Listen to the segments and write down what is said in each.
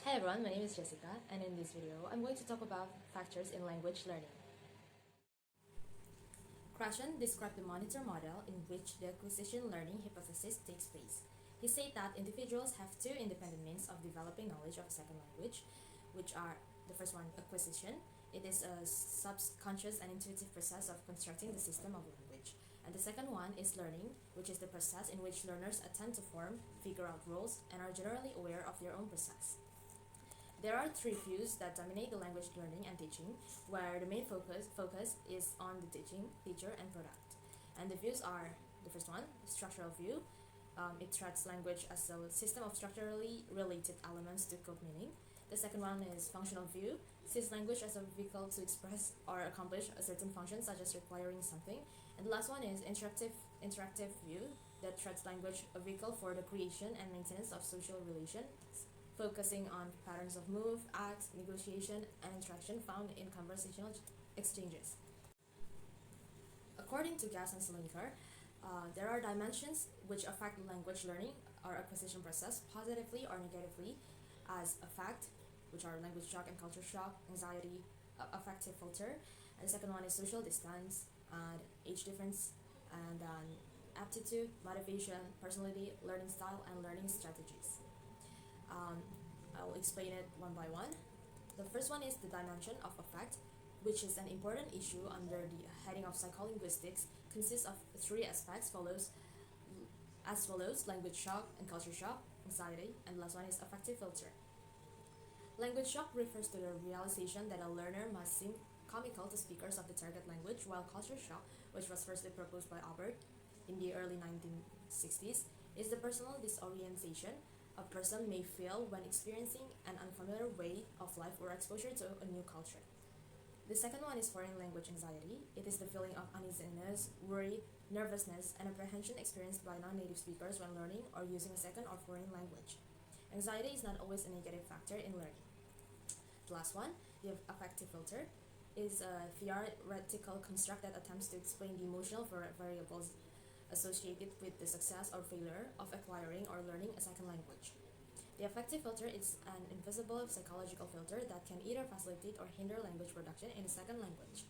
Hi everyone, my name is Jessica, and in this video, I'm going to talk about factors in language learning. Krashen described the monitor model in which the acquisition learning hypothesis takes place. He said that individuals have two independent means of developing knowledge of a second language, which are the first one, acquisition. It is a subconscious and intuitive process of constructing the system of language. And the second one is learning, which is the process in which learners attempt to form, figure out rules, and are generally aware of their own process. There are three views that dominate the language learning and teaching, where the main focus is on the teacher, and product. And the views are the first one, structural view. It treats language as a system of structurally related elements to code meaning. The second one is functional view, sees language as a vehicle to express or accomplish a certain function, such as requiring something. And the last one is interactive view, that treats language a vehicle for the creation and maintenance of social relations, focusing on patterns of move, act, negotiation, and interaction found in conversational exchanges. According to Gass and Slinker, there are dimensions which affect language learning or acquisition process positively or negatively as affect, which are language shock and culture shock, anxiety, affective filter. And the second one is social distance, and age difference, and aptitude, motivation, personality, learning style, and learning strategies. I'll explain it one by one. The first one is the dimension of affect, which is an important issue under the heading of psycholinguistics, consists of three aspects as follows: language shock and culture shock, anxiety, and the last one is affective filter. Language shock refers to the realization that a learner must seem comical to speakers of the target language, while culture shock, which was firstly proposed by Albert in the early 1960s, is the personal disorientation a person may feel when experiencing an unfamiliar way of life or exposure to a new culture. The second one is foreign language anxiety. It is the feeling of uneasiness, worry, nervousness, and apprehension experienced by non-native speakers when learning or using a second or foreign language. Anxiety is not always a negative factor in learning. The last one, the affective filter, is a theoretical construct that attempts to explain the emotional variables associated with the success or failure of acquiring or learning a second language. The affective filter is an invisible psychological filter that can either facilitate or hinder language production in a second language.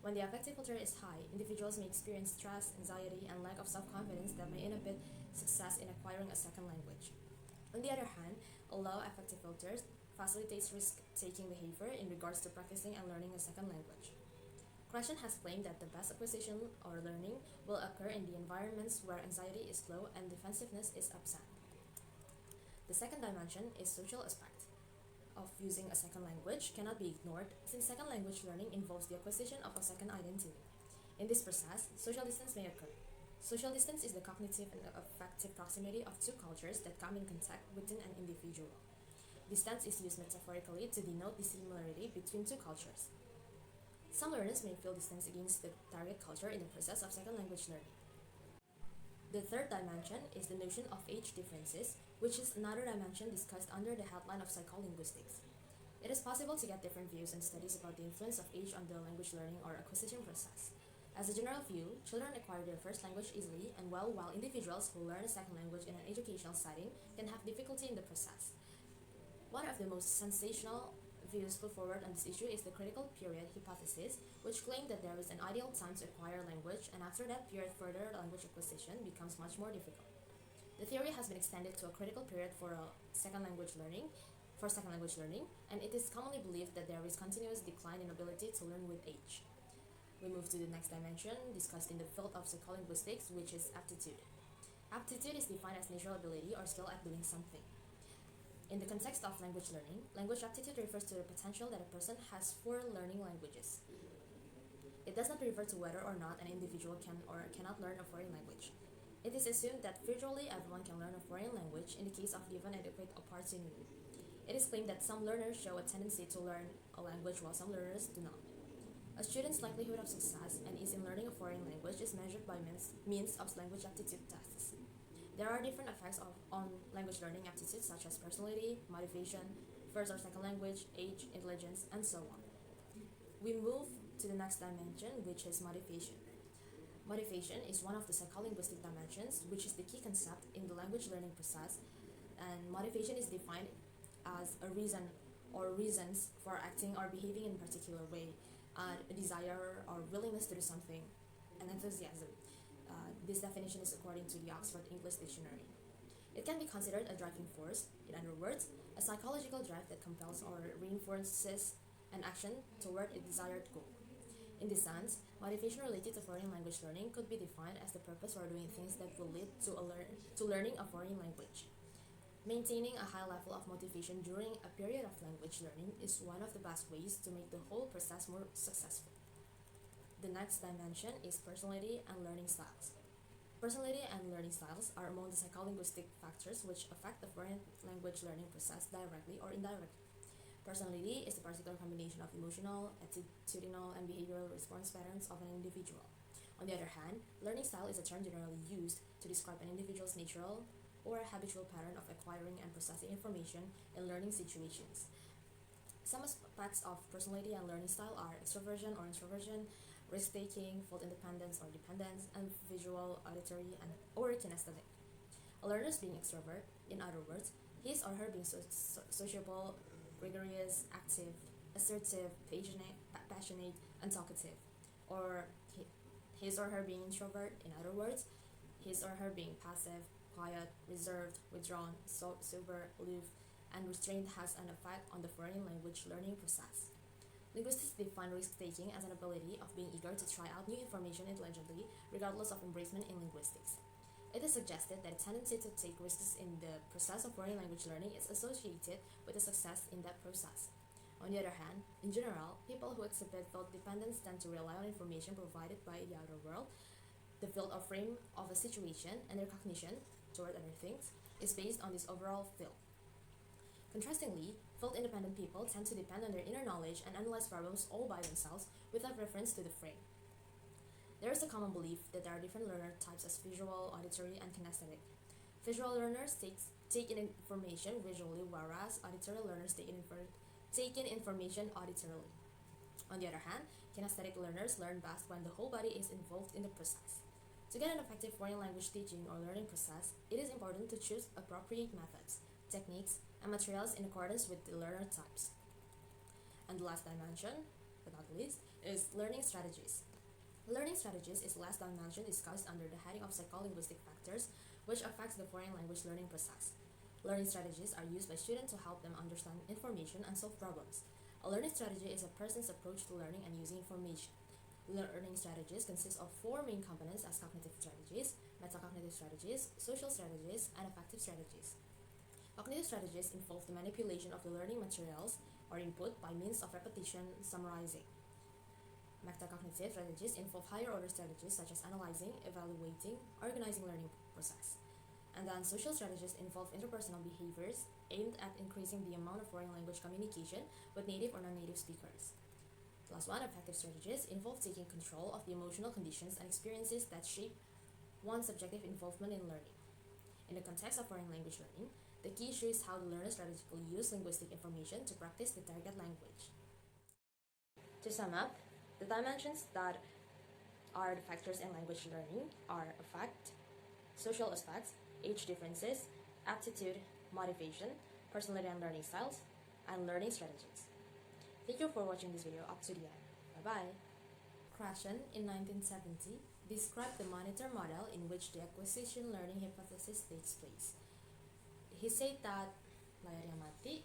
When the affective filter is high, individuals may experience stress, anxiety, and lack of self-confidence that may inhibit success in acquiring a second language. On the other hand, a low affective filter facilitates risk-taking behavior in regards to practicing and learning a second language. Krashen has claimed that the best acquisition or learning will occur in the environments where anxiety is low and defensiveness is absent. The second dimension is social aspect of using a second language cannot be ignored, since second language learning involves the acquisition of a second identity. In this process, social distance may occur. Social distance is the cognitive and affective proximity of two cultures that come in contact within an individual. Distance is used metaphorically to denote the similarity between two cultures. Some learners may feel distance against the target culture in the process of second language learning. The third dimension is the notion of age differences, which is another dimension discussed under the headline of psycholinguistics. It is possible to get different views and studies about the influence of age on the language learning or acquisition process. As a general view, children acquire their first language easily and well, while individuals who learn a second language in an educational setting can have difficulty in the process. One of the most sensational views put forward on this issue is the critical period hypothesis, which claimed that there is an ideal time to acquire language, and after that period, further language acquisition becomes much more difficult. The theory has been extended to a critical period for second language learning, and it is commonly believed that there is continuous decline in ability to learn with age. We move to the next dimension discussed in the field of psycholinguistics, which is aptitude. Aptitude is defined as natural ability or skill at doing something. In the context of language learning, language aptitude refers to the potential that a person has for learning languages. It does not refer to whether or not an individual can or cannot learn a foreign language. It is assumed that virtually everyone can learn a foreign language in the case of given adequate opportunity. It is claimed that some learners show a tendency to learn a language while some learners do not. A student's likelihood of success and ease in learning a foreign language is measured by means of language aptitude tests. There are different effects on language learning aptitudes such as personality, motivation, first or second language, age, intelligence, and so on. We move to the next dimension, which is motivation. Motivation is one of the psycholinguistic dimensions, which is the key concept in the language learning process, and motivation is defined as a reason or reasons for acting or behaving in a particular way, a desire or willingness to do something, and enthusiasm. This definition is according to the Oxford English Dictionary. It can be considered a driving force, in other words, a psychological drive that compels or reinforces an action toward a desired goal. In this sense, motivation related to foreign language learning could be defined as the purpose for doing things that will lead to learning a foreign language. Maintaining a high level of motivation during a period of language learning is one of the best ways to make the whole process more successful. The next dimension is personality and learning styles. Personality and learning styles are among the psycholinguistic factors which affect the foreign language learning process directly or indirectly. Personality is the particular combination of emotional, attitudinal, and behavioral response patterns of an individual. On the other hand, learning style is a term generally used to describe an individual's natural or habitual pattern of acquiring and processing information in learning situations. Some aspects of personality and learning style are extroversion or introversion, risk-taking, fault independence or dependence, and visual, auditory, and or kinesthetic. A learner is being extrovert, in other words, his or her being sociable, rigorous, active, assertive, passionate, and talkative. Or his or her being introvert, in other words, his or her being passive, quiet, reserved, withdrawn, sober, aloof, and restraint has an effect on the foreign language learning process. Linguists define risk-taking as an ability of being eager to try out new information intelligently, regardless of embracement in linguistics. It is suggested that a tendency to take risks in the process of foreign language learning is associated with a success in that process. On the other hand, in general, people who exhibit felt dependence tend to rely on information provided by the outer world. The field or frame of a situation and their cognition toward other things is based on this overall field. Contrastingly, field-independent people tend to depend on their inner knowledge and analyze problems all by themselves without reference to the frame. There is a common belief that there are different learner types as visual, auditory, and kinesthetic. Visual learners take in information visually, whereas auditory learners take in information auditorily. On the other hand, kinesthetic learners learn best when the whole body is involved in the process. To get an effective foreign language teaching or learning process, it is important to choose appropriate methods, techniques, and materials in accordance with the learner types. And the last dimension, but not least, is learning strategies. Learning strategies is the last dimension discussed under the heading of psycholinguistic factors, which affects the foreign language learning process. Learning strategies are used by students to help them understand information and solve problems. A learning strategy is a person's approach to learning and using information. Learning strategies consist of four main components as cognitive strategies, metacognitive strategies, social strategies, and affective strategies. Cognitive strategies involve the manipulation of the learning materials or input by means of repetition, summarizing. Metacognitive strategies involve higher order strategies such as analyzing, evaluating, organizing learning process. And then social strategies involve interpersonal behaviors aimed at increasing the amount of foreign language communication with native or non-native speakers. Last one, affective strategies involve taking control of the emotional conditions and experiences that shape one's subjective involvement in learning. In the context of foreign language learning, the key issue is how the learner strategically use linguistic information to practice the target language. To sum up, the dimensions that are the factors in language learning are affect, social aspects, age differences, aptitude, motivation, personality and learning styles, and learning strategies. Thank you for watching this video up to the end. Bye-bye. Krashen, in 1970, described the monitor model in which the acquisition learning hypothesis takes place. He said that layar yang mati